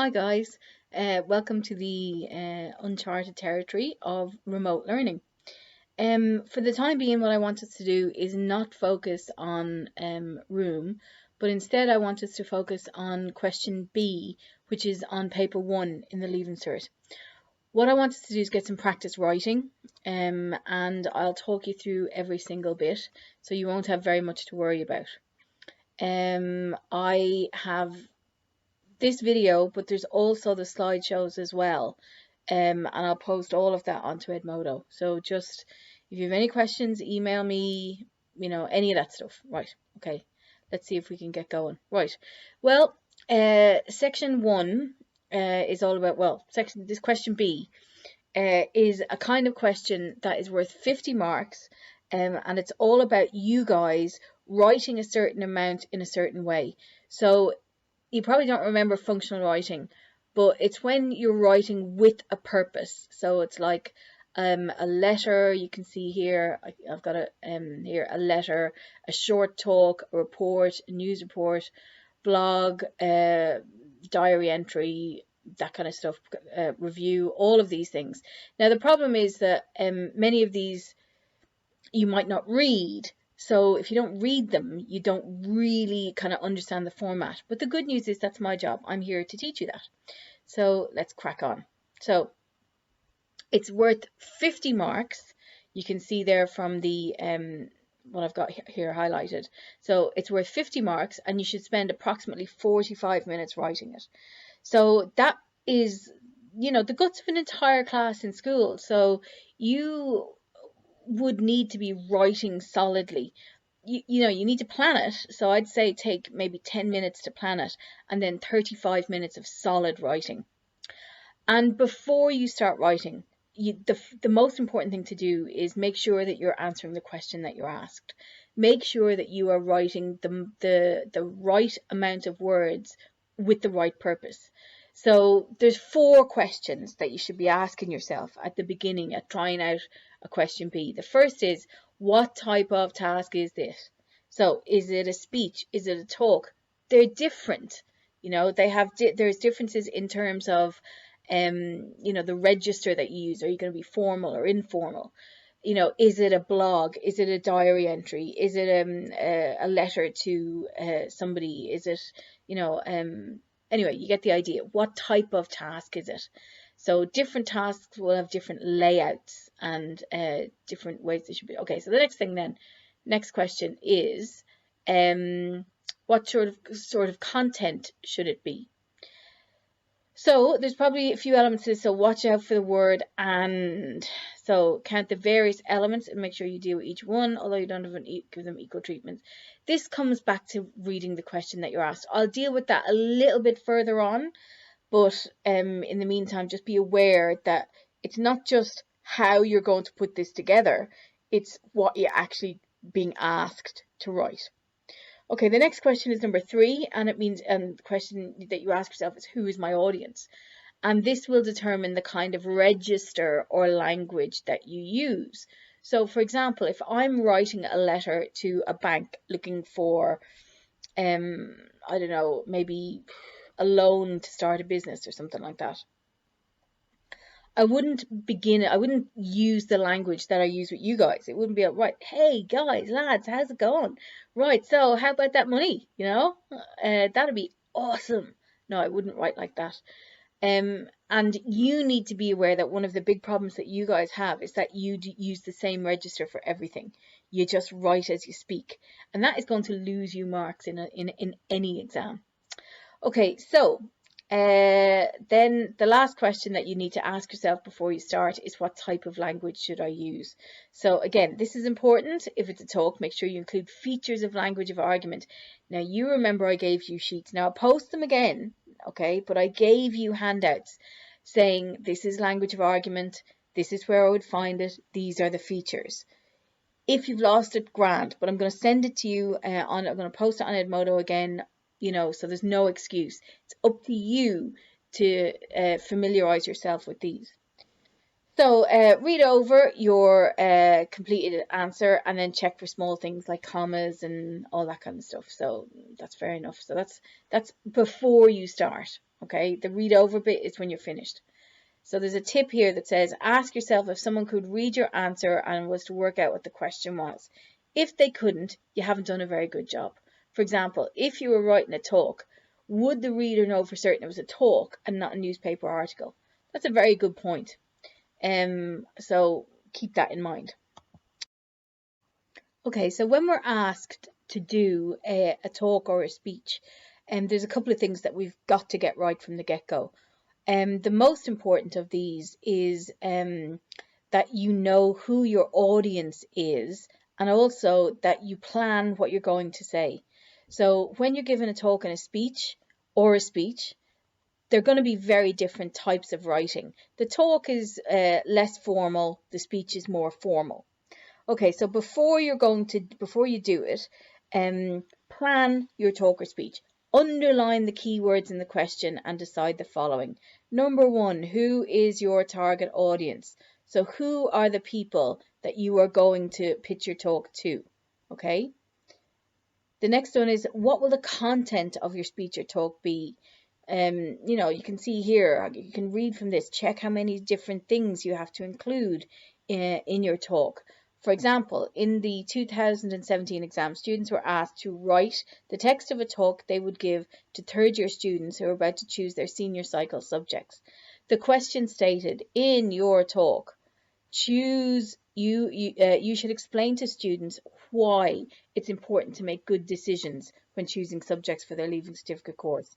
Hi guys, welcome to the uncharted territory of remote learning. For the time being, what I want us to do is not focus on room, but instead I want us to focus on question B, which is on paper 1 in the Leaving Cert. What I want us to do is get some practice writing, and I'll talk you through every single bit, so you won't have very much to worry about. I have this video, but there's also the slideshows as well. And I'll post all of that onto Edmodo. So just if you have any questions, email me, any of that stuff. Right, okay. Let's see if we can get going. Right. Well, section 1 is all about, this question B is a kind of question that is worth 50 marks. And it's all about you guys writing a certain amount in a certain way. So you probably don't remember functional writing, but it's when you're writing with a purpose. So it's like a letter. You can see here, I've got here a letter, a short talk, a report, a news report, blog, diary entry, that kind of stuff, review, all of these things. Now the problem is that many of these you might not read. So if you don't read them, you don't really kind of understand the format. But the good news is that's my job. I'm here to teach you that. So let's crack on. So it's worth 50 marks. You can see there from the what I've got here highlighted. So it's worth 50 marks, and you should spend approximately 45 minutes writing it. So that is, the guts of an entire class in school. So you would need to be writing solidly. You need to plan it. So I'd say take maybe 10 minutes to plan it, and then 35 minutes of solid writing. And before you start writing, the most important thing to do is make sure that you're answering the question that you're asked. Make sure that you are writing the right amount of words with the right purpose. So there's 4 questions that you should be asking yourself at the beginning at trying out a question B. The first is, what type of task is this? So is it a speech? Is it a talk? They're different. They have there's differences in terms of the register that you use. Are you going to be formal or informal? Is it a blog? Is it a diary entry? Is it a letter to somebody? Is it, anyway, you get the idea. What type of task is it? So different tasks will have different layouts and different ways they should be. Okay, so the next question is, what sort of content should it be? So there's probably a few elements to this, so watch out for the word and. So count the various elements and make sure you deal with each one, although you don't have give them equal treatment. This comes back to reading the question that you're asked. I'll deal with that a little bit further on, but in the meantime, just be aware that it's not just how you're going to put this together, it's what you're actually being asked to write. Okay, the next question is number 3, and it means, the question that you ask yourself is, who is my audience? And this will determine the kind of register or language that you use. So, for example, if I'm writing a letter to a bank looking for, I don't know, maybe a loan to start a business or something like that, I wouldn't use the language that I use with you guys. It wouldn't be like, right, hey guys, lads, how's it going? Right, so how about that money? That'd be awesome. No, I wouldn't write like that. And you need to be aware that one of the big problems that you guys have is that you use the same register for everything. You just write as you speak, and that is going to lose you marks in any exam. Okay, so then the last question that you need to ask yourself before you start is, what type of language should I use? So again, this is important. If it's a talk, make sure you include features of language of argument. Now you remember I gave you sheets. Now I'll post them again, okay? But I gave you handouts saying this is language of argument, this is where I would find it, these are the features. If you've lost it, grand, but I'm going to send it to you I'm going to post it on Edmodo again, so there's no excuse. It's up to you to familiarize yourself with these. So read over your completed answer and then check for small things like commas and all that kind of stuff. So that's fair enough. So that's before you start. Okay, the read over bit is when you're finished. So there's a tip here that says, ask yourself if someone could read your answer and was to work out what the question was. If they couldn't, you haven't done a very good job. For example, if you were writing a talk, would the reader know for certain it was a talk and not a newspaper article? That's a very good point. So keep that in mind. Okay, so when we're asked to do a talk or a speech, there's a couple of things that we've got to get right from the get-go. The most important of these is that you know who your audience is, and also that you plan what you're going to say. So when you're giving a talk and a speech, they're going to be very different types of writing. The talk is less formal, the speech is more formal. Okay, so before you do it, plan your talk or speech. Underline the keywords in the question and decide the following. Number 1, who is your target audience? So who are the people that you are going to pitch your talk to? Okay. The next one is, what will the content of your speech or talk be? You can see here, you can read from this, check how many different things you have to include in your talk. For example, in the 2017 exam, students were asked to write the text of a talk they would give to third-year students who are about to choose their senior cycle subjects. The question stated, in your talk, you should explain to students why it's important to make good decisions when choosing subjects for their Leaving Certificate course,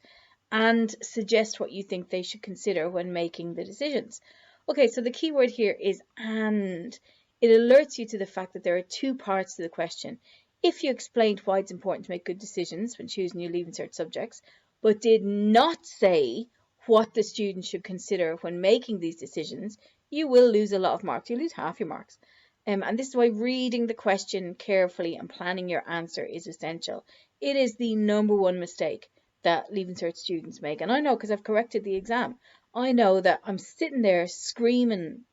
and suggest what you think they should consider when making the decisions. Okay, so the key word here is and. It alerts you to the fact that there are 2 parts to the question. If you explained why it's important to make good decisions when choosing your Leaving Cert subjects, but did not say what the student should consider when making these decisions, you will lose a lot of marks. You lose half your marks. And this is why reading the question carefully and planning your answer is essential. It is the number 1 mistake that Leaving Cert students make. And I know because I've corrected the exam. I know that I'm sitting there screaming,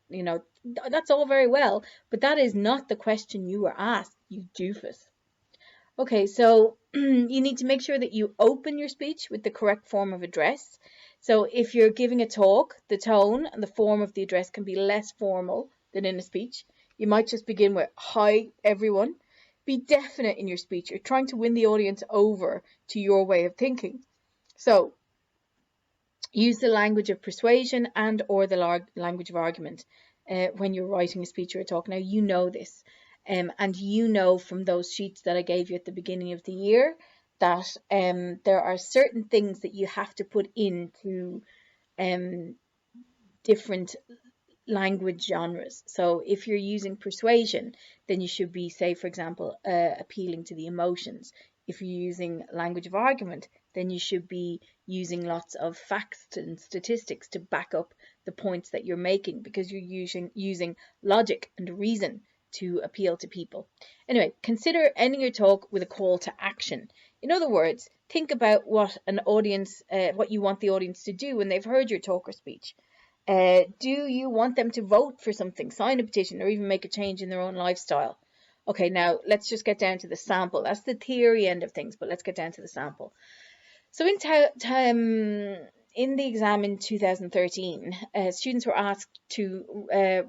that's all very well, but that is not the question you were asked, you doofus. Okay, so you need to make sure that you open your speech with the correct form of address. So if you're giving a talk, the tone and the form of the address can be less formal than in a speech. You might just begin with, hi, everyone. Be definite in your speech. You're trying to win the audience over to your way of thinking. So use the language of persuasion and or the language of argument when you're writing a speech or a talk. Now, you know this, and you know from those sheets that I gave you at the beginning of the year that there are certain things that you have to put into different language genres. So if you're using persuasion, then you should be, say, for example, appealing to the emotions. If you're using language of argument, then you should be using lots of facts and statistics to back up the points that you're making, because you're using logic and reason to appeal to people. Anyway, consider ending your talk with a call to action. In other words, think about what you want the audience to do when they've heard your talk or speech. Do you want them to vote for something, sign a petition, or even make a change in their own lifestyle? Okay, now let's just get down to the sample. That's the theory end of things, but let's get down to the sample. So in the exam in 2013, students were asked to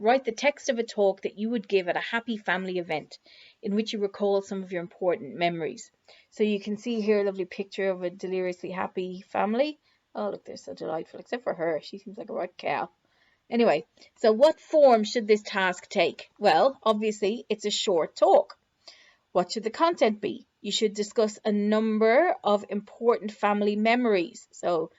write the text of a talk that you would give at a happy family event in which you recall some of your important memories. So you can see here a lovely picture of a deliriously happy family. Oh, look, they're so delightful, except for her. She seems like a right cow. Anyway, so what form should this task take? Well, obviously, it's a short talk. What should the content be? You should discuss a number of important family memories. So,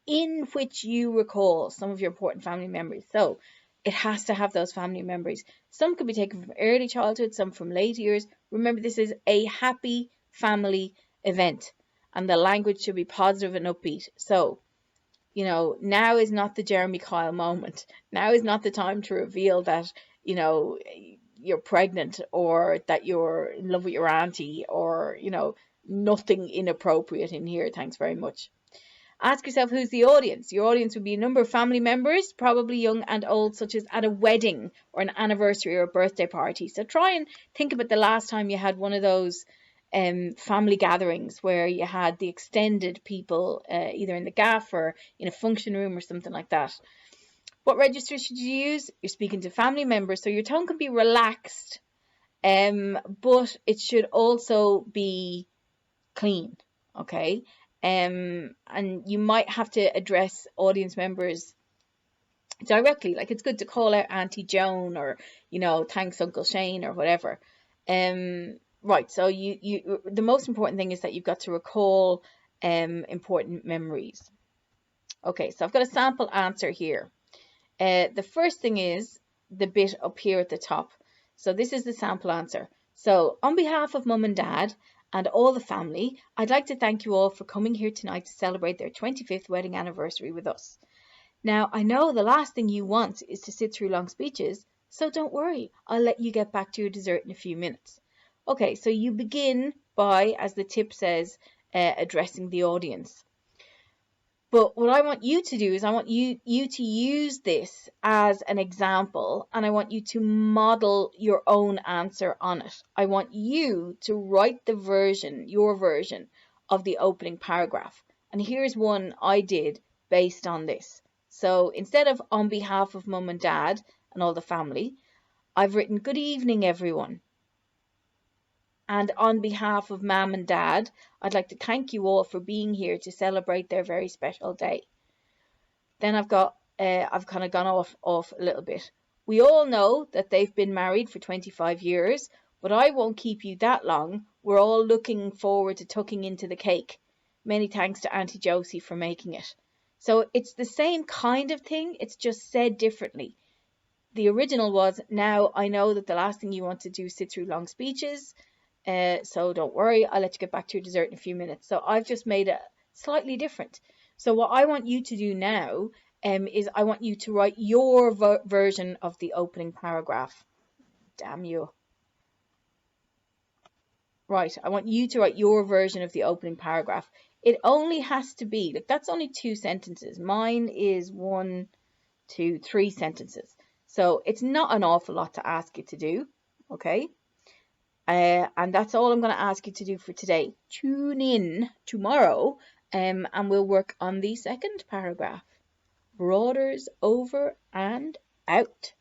in which you recall some of your important family memories. So, it has to have those family memories. Some could be taken from early childhood, some from late years. Remember, this is a happy family event, and the language should be positive and upbeat. So, now is not the Jeremy Kyle moment. Now is not the time to reveal that, you're pregnant, or that you're in love with your auntie, or, nothing inappropriate in here. Thanks very much. Ask yourself who's the audience. Your audience would be a number of family members, probably young and old, such as at a wedding or an anniversary or a birthday party. So try and think about the last time you had one of those family gatherings where you had the extended people, either in the gaff or in a function room or something like that. What register should you use? You're speaking to family members, so your tone can be relaxed, but it should also be clean, okay? And you might have to address audience members directly. Like, it's good to call out Auntie Joan, or, you know, thanks Uncle Shane, or whatever. Right, so the most important thing is that you've got to recall important memories. Okay, so I've got a sample answer here. The first thing is the bit up here at the top. So this is the sample answer. So, on behalf of Mum and Dad and all the family, I'd like to thank you all for coming here tonight to celebrate their 25th wedding anniversary with us. Now, I know the last thing you want is to sit through long speeches, so don't worry, I'll let you get back to your dessert in a few minutes. Okay, so you begin by, as the tip says, addressing the audience. But what I want you to do is I want you to use this as an example, and I want you to model your own answer on it. I want you to write your version of the opening paragraph. And here's one I did based on this. So instead of on behalf of Mum and Dad and all the family, I've written good evening everyone. And on behalf of Mum and Dad, I'd like to thank you all for being here to celebrate their very special day. Then I've kind of gone off a little bit. We all know that they've been married for 25 years, but I won't keep you that long. We're all looking forward to tucking into the cake. Many thanks to Auntie Josie for making it. So it's the same kind of thing, it's just said differently. The original was, now I know that the last thing you want to do is sit through long speeches, so don't worry, I'll let you get back to your dessert in a few minutes. So I've just made it slightly different. So what I want you to do now is I want you to write your version of the opening paragraph. Damn you. Right, I want you to write your version of the opening paragraph. It only has to be, like, that's only 2 sentences. Mine is 1, 2, 3 sentences. So it's not an awful lot to ask you to do, okay? And that's all I'm going to ask you to do for today. Tune in tomorrow and we'll work on the second paragraph. Broaders over and out.